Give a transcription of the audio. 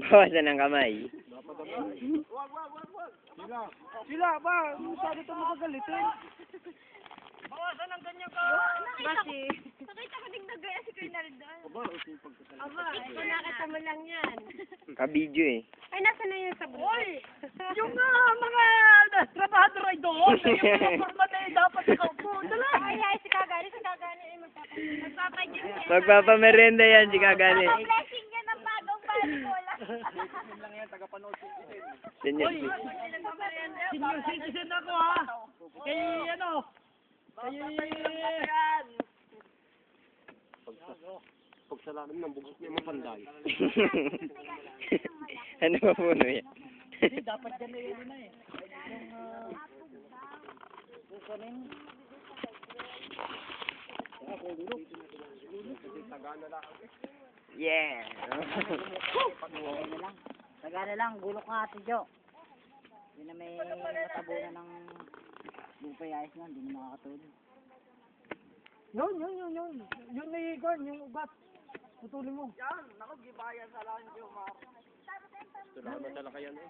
Bawasan ng kamay. Sila ba? Masyado ito makagalitin. Bawasan ng ganyan ka. Basi. Nakita ko ding nagaya si Colonel doon. Aba, nakita mo lang yan. Ka-video eh. Ay, nasa na yun sa buhay? Oy! Yung mga trabahador ay doon. Yung mga forma na dapat nakaupo. Dala! Ay, si Kagani ay magpapagyan yan. Magpapamerenda yan, si Kagani. Blessing niya ng bagong balikola. Senior Oy! Senior citizen ako ha. Kay ano? Kay... Pagsalamin ng bugos niya mapanday. Ano ba puno yan? Hindi, dapat dyan yun na eh. Yeah! Tagana lang, gulok nga ate Jo. Hindi na may matabunan ng lupay ayos na, hindi na makakatulog. Yun. Yun na yung ugat. Putulin mo. Yan, naku, gibayan sa lang yung Salamat talaga yan eh.